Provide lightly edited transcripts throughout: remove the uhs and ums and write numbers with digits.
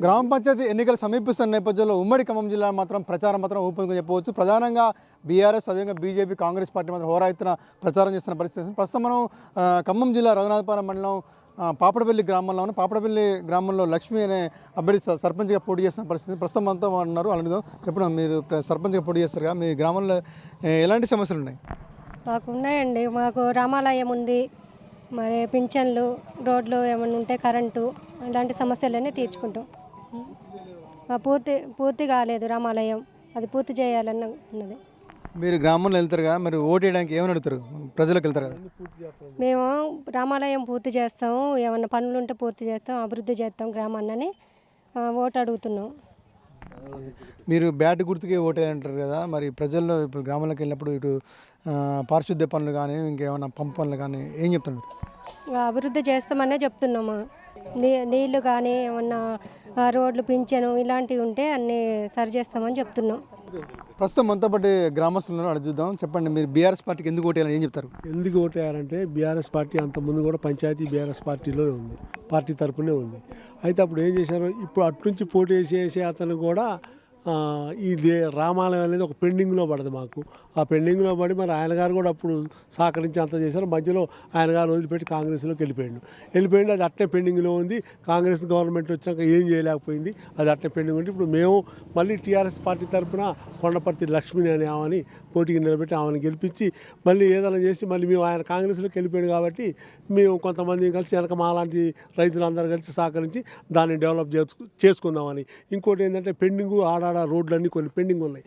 గ్రామ పంచాయతీ ఎన్నికలు సమీపిస్తున్న నేపథ్యంలో ఉమ్మడి ఖమ్మం జిల్లా మాత్రం ప్రచారం మాత్రం ఊపుందని చెప్పవచ్చు. ప్రధానంగా బీఆర్ఎస్ అదేవిధంగా బీజేపీ కాంగ్రెస్ పార్టీ మాత్రం హోరాఎత్తున ప్రచారం చేస్తున్న పరిస్థితి. ప్రస్తుతం మనం ఖమ్మం జిల్లా రఘునాథపురం మండలం పాపడపల్లి పాపడపల్లి గ్రామంలో లక్ష్మి అనే అభ్యర్థి సర్పంచ్గా పోటీ చేస్తున్న పరిస్థితి. ప్రస్తుతం అంతా ఉన్నారు. అలాంటిదో చెప్పడం, మీరు సర్పంచ్గా పోటీ చేస్తారు కదా, మీ గ్రామంలో ఎలాంటి సమస్యలు ఉన్నాయి? మాకు ఉన్నాయండి. మాకు రామాలయం ఉంది, మరి పింఛన్లు, రోడ్లు ఏమైనా ఉంటే కరెంటు, ఇలాంటి సమస్యలన్నీ తీర్చుకుంటాం. పూర్తి కాలేదు రామాలయం, అది పూర్తి చేయాలన్న ఉన్నది. మీరు గ్రామంలో వెళ్తారు కదా, మరి ఓటు వేయడానికి ఏమని అడుగుతారు? ప్రజలకు వెళ్తారు కదా. మేము రామాలయం పూర్తి చేస్తాము, ఏమన్నా పనులు ఉంటే పూర్తి చేస్తాం, అభివృద్ధి చేస్తాం గ్రామాన్ని ఓటు అడుగుతున్నాం. మీరు బ్యాట్ గుర్తుకే ఓటు వేయాలంటారు కదా, మరి ప్రజల్లో ఇప్పుడు గ్రామంలోకి వెళ్ళినప్పుడు ఇటు పారిశుద్ధ్య పనులు కానీ ఇంకేమైనా పంపు పనులు కానీ ఏం చెప్తున్నారు? అభివృద్ధి చేస్తామనే చెప్తున్నాము. నీళ్లు కానీ ఏమన్నా రోడ్లు, పింఛను ఇలాంటివి ఉంటే అన్నీ సరి చేస్తామని చెప్తున్నాం. ప్రస్తుతం మనతో పాటు గ్రామస్తులను అడుగుదాం. చెప్పండి, మీరు బీఆర్ఎస్ పార్టీకి ఎందుకు ఓటేయాలని ఏం చెప్తారు? ఎందుకు ఓటేయాలంటే బీఆర్ఎస్ పార్టీ అంతకుముందు కూడా పంచాయతీ బీఆర్ఎస్ పార్టీలోనే ఉంది, పార్టీ తరపునే ఉంది. అయితే అప్పుడు ఏం చేశారు, ఇప్పుడు అటు నుంచి పోటీ చేసే అతను కూడా ఇది రామాలయం అనేది ఒక పెండింగ్లో పడదు మాకు. ఆ పెండింగ్లో పడి మరి ఆయన గారు కూడా అప్పుడు సహకరించి అంత చేశారు. మధ్యలో ఆయన గారు వదిలిపెట్టి కాంగ్రెస్లోకి వెళ్ళిపోయిండు. అది అట్టే పెండింగ్లో ఉంది. కాంగ్రెస్ గవర్నమెంట్ వచ్చాక ఏం చేయలేకపోయింది, అది అట్టే పెండింగ్ ఉంది. ఇప్పుడు మేము మళ్ళీ టీఆర్ఎస్ పార్టీ తరఫున కొండపర్తి లక్ష్మిని అనే ఆమెని పోటీకి నిలబెట్టి ఆమెను గెలిపించి మళ్ళీ ఏదైనా చేసి మళ్ళీ మేము ఆయన కాంగ్రెస్లోకి వెళ్ళిపోయాడు కాబట్టి మేము కొంతమంది కలిసి వెనక మాలాంటి రైతులందరూ కలిసి సహకరించి దాన్ని డెవలప్ చేసుకుందామని. ఇంకోటి ఏంటంటే పెండింగు ఆడాడ రోడ్లన్నీ కొన్ని పెండింగ్ ఉన్నాయి,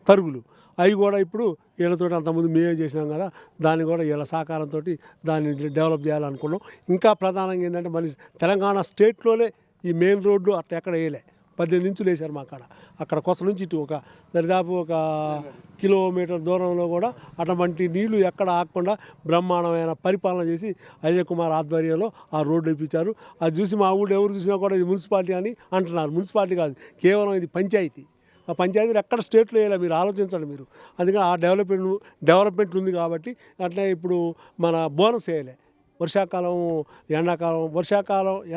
తరుగులు, అవి కూడా ఇప్పుడు వీళ్ళతో అంతకుముందు మేమే చేసినాం కదా, దాన్ని కూడా వీళ్ళ సహకారంతో దాన్ని డెవలప్ చేయాలనుకున్నాం. ఇంకా ప్రధానంగా ఏంటంటే మన తెలంగాణ స్టేట్లోనే ఈ మెయిన్ రోడ్లు అట్లా ఎక్కడ వేయలే, 18 ఇంచులు వేశారు మా కాడ. అక్కడ కొస నుంచి ఇటు ఒక దరిదాపు ఒక కిలోమీటర్ దూరంలో కూడా అటువంటి నీళ్లు ఎక్కడ ఆగకుండా బ్రహ్మాండమైన పరిపాలన చేసి అజయ్ కుమార్ ఆధ్వర్యంలో ఆ రోడ్డు వేయించారు. అది చూసి మా ఊళ్ళో ఎవరు చూసినా కూడా ఇది మున్సిపాలిటీ అని అంటున్నారు. మున్సిపాలిటీ కాదు, కేవలం ఇది పంచాయతీ. ఆ పంచాయతీలు ఎక్కడ స్టేట్లో వేయాలి మీరు ఆలోచించండి మీరు. అందుకని ఆ డెవలప్మెంట్ ఉంది కాబట్టి అట్లా ఇప్పుడు మన బోనస్ వేయలే.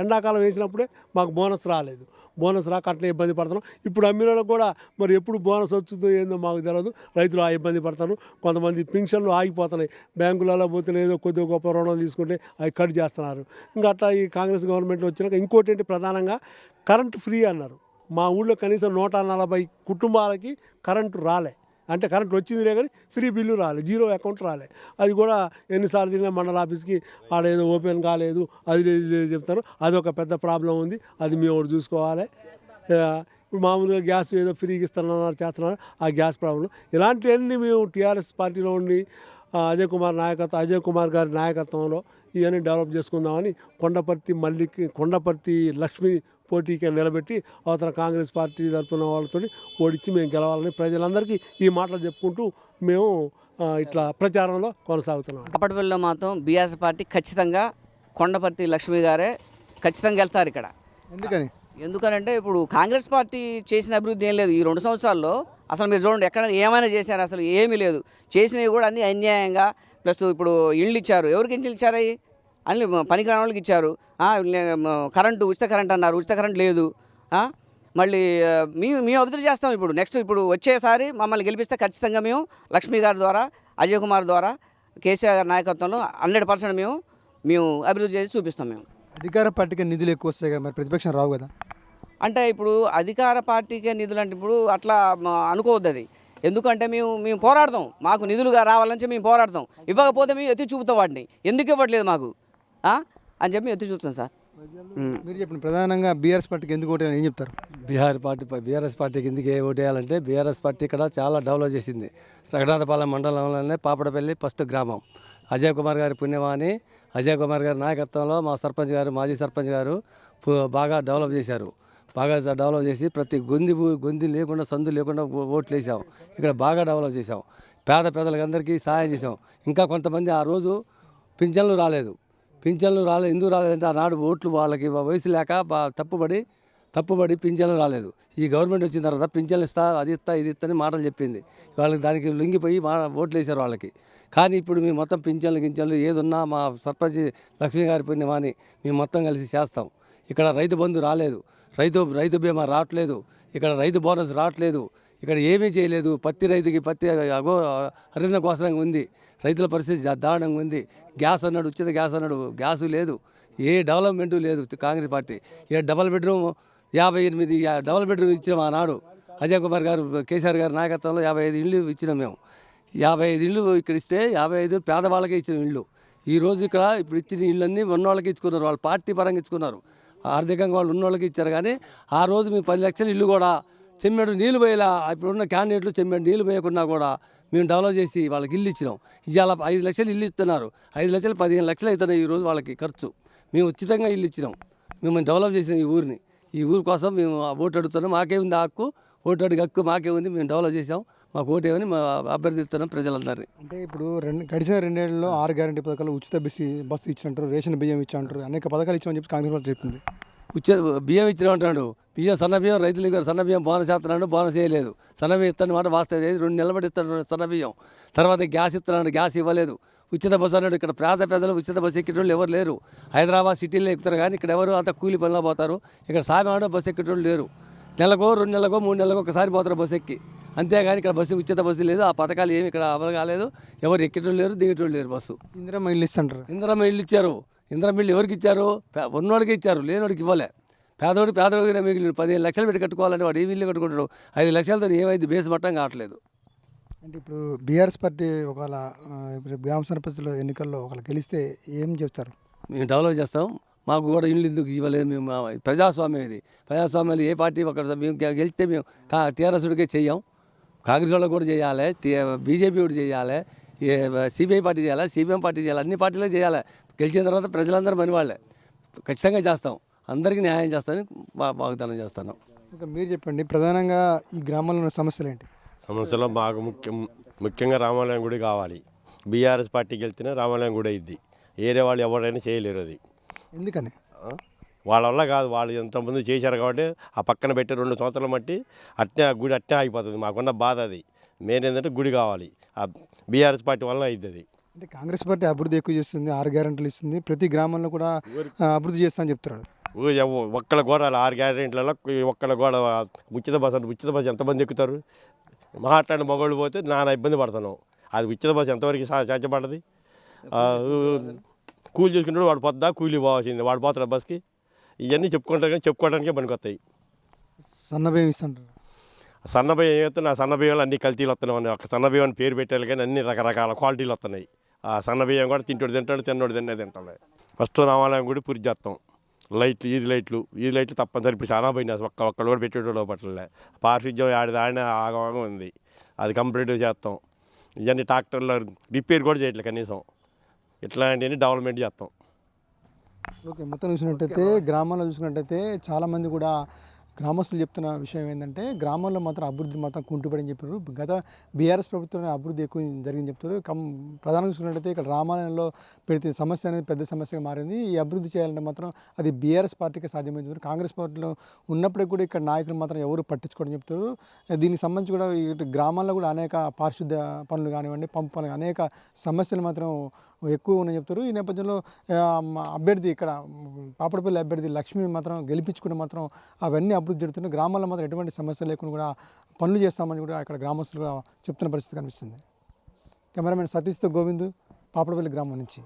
ఎండాకాలం వేసినప్పుడే మాకు బోనస్ రాలేదు. బోనస్ రాక అట్లా ఇబ్బంది పడుతున్నాం. ఇప్పుడు అమ్మినలో కూడా మరి ఎప్పుడు బోనస్ వచ్చిందో ఏందో మాకు తెలియదు. రైతులు ఆ ఇబ్బంది పడతారు. కొంతమంది పింఛన్లు ఆగిపోతున్నాయి. బ్యాంకులలో పోతే ఏదో కొద్దిగా గొప్ప రుణం తీసుకుంటే అవి కట్ చేస్తున్నారు. ఇంకా అట్లా ఈ కాంగ్రెస్ గవర్నమెంట్ వచ్చినాక ఇంకోటి ఏంటి, ప్రధానంగా కరెంటు ఫ్రీ అన్నారు. మా ఊళ్ళో కనీసం 140 కుటుంబాలకి కరెంటు రాలే. అంటే కరెంట్ వచ్చిందిలే కానీ ఫ్రీ బిల్లు రాలే, జీరో అకౌంట్ రాలే. అది కూడా ఎన్నిసార్లు తిరిగినా మండల ఆఫీస్కి ఆడేదో ఓపెన్ కాలేదు, అది లేదు చెప్తారు. అది ఒక పెద్ద ప్రాబ్లం ఉంది, అది మేము ఒకటి చూసుకోవాలి. ఇప్పుడు మామూలుగా గ్యాస్ ఏదో ఫ్రీగా ఇస్తున్నారు, చేస్తున్నారు, ఆ గ్యాస్ ప్రాబ్లం. ఇలాంటివన్నీ మేము టీఆర్ఎస్ పార్టీలో ఉండి అజయ్ కుమార్ గారి నాయకత్వంలో ఇవన్నీ డెవలప్ చేసుకుందామని కొండపర్తి లక్ష్మి పోటీకి నిలబెట్టి అవతల కాంగ్రెస్ పార్టీ తరఫున వాళ్ళతో ఓడించి మేము గెలవాలని ప్రజలందరికీ ఈ మాటలు చెప్పుకుంటూ మేము ఇట్లా ప్రచారంలో కొనసాగుతున్నాం. పాపడపల్లిలో మాత్రం బీఆర్ఎస్ పార్టీ ఖచ్చితంగా కొండపర్తి లక్ష్మి గారే ఖచ్చితంగా వెళ్తారు ఇక్కడ. ఎందుకనంటే ఇప్పుడు కాంగ్రెస్ పార్టీ చేసిన అభివృద్ధి ఏం లేదు ఈ 2 సంవత్సరాల్లో. అసలు మీరు చూడండి, ఎక్కడ ఏమైనా చేశారు? అసలు ఏమీ లేదు. చేసినవి కూడా అన్నీ అన్యాయంగా. ప్లస్ ఇప్పుడు ఇళ్ళు ఇచ్చారు, ఎవరికి ఇంట్లో ఇచ్చారు? అవి అన్ని పనికిరాని వాళ్ళకి ఇచ్చారు. కరెంటు ఉచిత కరెంట్ అన్నారు, ఉచిత కరెంట్ లేదు. మళ్ళీ మేము అభివృద్ధి చేస్తాం. ఇప్పుడు వచ్చేసారి మమ్మల్ని గెలిపిస్తే ఖచ్చితంగా మేము లక్ష్మీ గారి ద్వారా, అజయ్ కుమార్ ద్వారా, కేసీఆర్ గారి నాయకత్వంలో 100% మేము అభివృద్ధి చేసి చూపిస్తాం. మేము అధికార పార్టీకి నిధులు ఎక్కువ వస్తాయి కదా, మరి ప్రతిపక్షం రావు కదా? అంటే ఇప్పుడు అధికార పార్టీకే నిధులు అంటే ఇప్పుడు అట్లా అనుకోవద్దు. అది ఎందుకంటే మేము పోరాడతాం. మాకు నిధులుగా రావాలని మేము పోరాడతాం. ఇవ్వకపోతే మేము ఎత్తి చూపుతాం వాటిని. ఎందుకు ఇవ్వట్లేదు మాకు అని చెప్పి ఎత్తి చూపుతాం సార్. మీరు చెప్పండి, ప్రధానంగా బీఆర్ఎస్ పార్టీకి ఎందుకు ఓటేయాలని ఏం చెప్తారు? బీఆర్ఎస్ పార్టీకి ఎందుకు ఓటేయాలంటే బీఆర్ఎస్ పార్టీ ఇక్కడ చాలా డెవలప్ చేసింది. రఘునాథపాలెం మండలంలోనే పాపడపల్లి ఫస్ట్ గ్రామం. అజయ్ కుమార్ గారి పుణ్యమాని అజయ్ కుమార్ గారి నాయకత్వంలో మా సర్పంచ్ గారు, మాజీ సర్పంచ్ గారు బాగా డెవలప్ చేశారు. బాగా డెవలప్ చేసి ప్రతి గొంది లేకుండా, సందు లేకుండా ఓట్లు వేసాం. ఇక్కడ బాగా డెవలప్ చేసాం. పేదలందరికీ సహాయం చేసాం. ఇంకా కొంతమంది ఆ రోజు పింఛన్లు రాలేదు. ఎందుకు రాలేదంటే ఆనాడు ఓట్లు వాళ్ళకి వయసు లేక తప్పుబడి పింఛన్లు రాలేదు. ఈ గవర్నమెంట్ వచ్చిన తర్వాత పింఛన్లు ఇస్తా, అది ఇది ఇస్తా అని మాటలు చెప్పింది. వాళ్ళకి దానికి లొంగిపోయి ఓట్లు వేశారు వాళ్ళకి. కానీ ఇప్పుడు మేము మొత్తం పింఛన్లు ఏదున్నా మా సర్పంచ్ లక్ష్మీ గారి పుణ్యమాని మేము మొత్తం కలిసి చేస్తాం. ఇక్కడ రైతు బంధు రాలేదు, రైతు బీమా రావట్లేదు, ఇక్కడ రైతు బోనస్ రావట్లేదు, ఇక్కడ ఏమీ చేయలేదు. పత్తి రైతుకి పత్తి హరిత కోసంగా ఉంది, రైతుల పరిస్థితి దారుణంగా ఉంది. గ్యాస్ అన్నాడు, ఉచిత గ్యాస్ అన్నాడు, గ్యాసు లేదు, ఏ డెవలప్మెంటు లేదు. కాంగ్రెస్ పార్టీ ఇక్కడ డబల్ బెడ్రూమ్ 58 డబల్ బెడ్రూమ్ ఇచ్చినాం ఆనాడు. అజయ్ కుమార్ గారు, కేసీఆర్ గారి నాయకత్వంలో 55 ఇళ్ళు ఇచ్చినాం మేము. 55 ఇళ్ళు ఇక్కడ ఇస్తే 55 పేదవాళ్ళకే ఇచ్చిన ఇళ్ళు. ఈ రోజు ఇక్కడ ఇప్పుడు ఇచ్చిన ఇళ్ళన్నీ ఉన్నోళ్ళకి ఇచ్చుకున్నారు, వాళ్ళు పార్టీ పరంగా ఇచ్చుకున్నారు, ఆర్థికంగా వాళ్ళు ఉన్నోళ్ళకి ఇచ్చారు. కానీ ఆ రోజు మేము 10 లక్షల ఇల్లు కూడా చెమ్మేడు నీళ్ళు పోయేలా, ఇప్పుడున్న క్యాండిడేట్లు చెమ్మేడు నీళ్ళు పోయకుండా కూడా మేము డెవలప్ చేసి వాళ్ళకి ఇల్లు ఇచ్చినాం. ఇవాళ 5 లక్షలు ఇల్లు ఇస్తున్నారు, 5 లక్షలు 15 లక్షలు అవుతున్నాయి ఈరోజు వాళ్ళకి ఖర్చు. మేము ఉచితంగా ఇల్లు ఇచ్చినాం, మేము డెవలప్ చేసినాం ఈ ఊరిని. ఈ ఊరి కోసం మేము ఓటు అడుగుతున్నాం, మాకే ఉంది హక్కు, ఓటు అడిగే హక్కు మాకే ఉంది, మేము డెవలప్ చేసాం, మాకు ఓటేమని మా అభ్యర్థిస్తున్నాం ప్రజలందరినీ. అంటే ఇప్పుడు గడిచిన 2 ఏళ్లలో 6 గ్యారంటీ పథకాలు, ఉచిత బస్సు ఇచ్చినట్టు, రేషన్ బియ్యం ఇచ్చాంటారు, అనేక పథకాలు ఇచ్చామని చెప్పి కాంగ్రెస్ పార్టీ చెప్పింది. బియ్యం ఇచ్చినామంటాడు, బియ్యం సన్న బియ్యం రైతులు సన్న బియ్యం బోనస్ చేస్తున్నాడు, బోనస్ చేయలేదు. సన్న బియ్యం ఇస్తాను మాట వాస్తవం 2 నెలలు బట్టి ఇస్తున్నాడు సన్న బియ్యం. తర్వాత గ్యాస్ ఇస్తున్నాడు, గ్యాస్ ఇవ్వలేదు. ఉచిత బస్సు అన్నాడు, ఇక్కడ పేద ప్రజలు ఉచిత బస్సు ఎక్కేటోళ్ళు ఎవరు లేరు. హైదరాబాద్ సిటీలో ఎక్కుతారు కానీ ఇక్కడ ఎవరు అంత కూలి పనిలో పోతారు. ఇక్కడ సాయం బస్సు ఎక్కేటోళ్ళు లేరు. నెలకో 2 నెలలకో 3 నెలలకు ఒకసారి పోతారు బస్సు ఎక్కి, అంతేగాని ఇక్కడ బస్సు ఉచిత బస్సు లేదు. ఆ పథకాలు ఏమి ఇక్కడ అమలు కాలేదు, ఎవరు ఎక్కేటోళ్ళు లేరు, దిగేటోళ్ళు లేరు. బస్సు ఇందిరమ్మ ఇల్లు ఇస్తుంటారు. ఇందిరమ్మ ఇల్లు ఇచ్చారు, ఇందిరమ్మ ఇల్లు ఎవరికి ఇచ్చారు? ఉన్నోడికి ఇచ్చారు, లేనోడికి ఇవ్వలే. పేదోడికి మిగిలిన 15 లక్షలు పెట్టి కట్టుకోవాలంటే వాడు ఏ ఇల్లు కట్టుకుంటాడు? 5 లక్షలతో ఏమైంది? బేస్ మట్టం కావట్లేదు. అంటే ఇప్పుడు బీఆర్ఎస్ పార్టీ ఒకవేళ ఇప్పుడు గ్రామ సర్పంచుల ఎన్నికల్లో ఒకవేళ గెలిస్తే ఏం చెప్తారు? మేము డెవలప్ చేస్తాం, మాకు కూడా ఇల్లు ఎందుకు ఇవ్వలేదు? మేము ప్రజాస్వామ్యం ఇది, ప్రజాస్వామ్యాలు ఏ పార్టీ ఒకటి మేము గెలిస్తే మేము టీఆర్ఎస్కే చెయ్యం, కాంగ్రెస్ వాళ్ళకి కూడా చేయాలి, బీజేపీ కూడా చేయాలి, సిపిఐ పార్టీ చేయాలి, సిపిఎం పార్టీ చేయాలి, అన్ని పార్టీలు చేయాలి. గెలిచిన తర్వాత ప్రజలందరూ మన వాళ్ళే, ఖచ్చితంగా చేస్తాం, అందరికీ న్యాయం చేస్తానని వాగ్దానం చేస్తాను. ఇంకా మీరు చెప్పండి, ప్రధానంగా ఈ గ్రామంలో ఉన్న సమస్యలు ఏంటి? సమస్యలో మాకు ముఖ్యంగా రామాలయం గుడి కావాలి. బీఆర్ఎస్ పార్టీకి వెళ్తేనే రామాలయం గుడి అయింది, వేరే వాళ్ళు ఎవరైనా చేయలేరు. అది ఎందుకని? వాళ్ళ వల్ల కాదు, వాళ్ళు ఎంతమంది చేశారు కాబట్టి ఆ పక్కన పెట్టి 2 సంవత్సరాల మట్టి అట్నే గుడి అట్నే ఆగిపోతుంది. మాకున్న బాధ అది. మెయిన్ ఏంటంటే గుడి కావాలి, ఆ బీఆర్ఎస్ పార్టీ వల్ల అయింది అది. అంటే కాంగ్రెస్ పార్టీ అభివృద్ధి ఎక్కువ చేస్తుంది, 6 గ్యారెంటీలు ఇస్తుంది, ప్రతి గ్రామంలో కూడా అభివృద్ధి చేస్తామని చెప్తున్నాడు. ఒక్కళ్ళ గోడ 6 గ్యారెంటీలలో ఒక్కళ్ళ గోడ ఉచిత బస్సు అంటే ఉచిత బస్సు ఎంతమంది ఎక్కుతారు? మాట్లాడిన మగవాళ్ళు పోతే నానా ఇబ్బంది పడుతున్నాం. అది ఉచిత బస్సు ఎంతవరకు సాధ్యపడది? కూలి చూసుకుంటాడు, వాడు పొద్దా కూలీ పోవాల్సింది, వాడు పోతాడు బస్కి. ఇవన్నీ చెప్పుకుంటారు కానీ చెప్పుకోవడానికే పనికొస్తాయి. సన్నబియ్యం ఇస్తుంటారు. సన్నబియ్యం ఏమైతే నా సన్నబియ్యంలో అన్ని కల్తీలు వస్తున్నాయి. ఒక సన్నబియ్యం అని పేరు పెట్టాలి కానీ అన్ని రకరకాల క్వాలిటీలు వస్తున్నాయి. ఆ సన్నబియ్యం కూడా తిన్నోడు తింటాడు. ఫస్ట్ రామాలయం గుడి పూర్తి చేస్తాం. లైట్లు, ఈది లైట్లు తప్పనిసరి. ఇప్పుడు చాలా పోయినాయి, ఒక్కళ్ళు కూడా పెట్టేటోళ్ళు పట్టలే. పారిశుద్ధ్యం ఆడనే ఆగమగా ఉంది, అది కంప్లీట్గా చేస్తాం. ఇవన్నీ ట్రాక్టర్లో రిపేర్ కూడా చేయట్లేదు కనీసం. ఇట్లాంటివన్నీ డెవలప్మెంట్ చేస్తాం. ఓకే, మొత్తం చూసినట్టయితే గ్రామాల్లో చూసినట్టయితే చాలామంది కూడా గ్రామస్తులు చెప్తున్న విషయం ఏంటంటే గ్రామాల్లో మాత్రం అభివృద్ధి మాత్రం కుంటుపడని చెప్పారు. గత బీఆర్ఎస్ ప్రభుత్వంలో అభివృద్ధి ఎక్కువ జరిగింది చెప్తారు. ప్రధానంగా చూసినట్టయితే ఇక్కడ రామాలయంలో పెడితే సమస్య అనేది పెద్ద సమస్యగా మారింది. ఈ అభివృద్ధి చేయాలంటే మాత్రం అది బీఆర్ఎస్ పార్టీకి సాధ్యమైంది. కాంగ్రెస్ పార్టీలో ఉన్నప్పటికీ కూడా ఇక్కడ నాయకులు మాత్రం ఎవరు పట్టించుకోవడం చెప్తారు. దీనికి సంబంధించి కూడా ఇటు గ్రామాల్లో కూడా అనేక పారిశుద్ధ్య పనులు కానివ్వండి, పంపు పనులు, అనేక సమస్యలు మాత్రం ఎక్కువ ఉన్నాయని చెప్తారు. ఈ నేపథ్యంలో అభ్యర్థి ఇక్కడ పాపడపల్లి అభ్యర్థి లక్ష్మి మాత్రం గెలిపించుకుని మాత్రం అవన్నీ అభివృద్ధి జరుగుతున్నాయి. గ్రామాల్లో మాత్రం ఎటువంటి సమస్య లేకుండా కూడా పనులు చేస్తామని కూడా ఇక్కడ గ్రామస్తులుగా చెప్తున్న పరిస్థితి కనిపిస్తుంది. కెమెరామెన్ సతీష్తో గోవింద్, పాపడపల్లి గ్రామం నుంచి.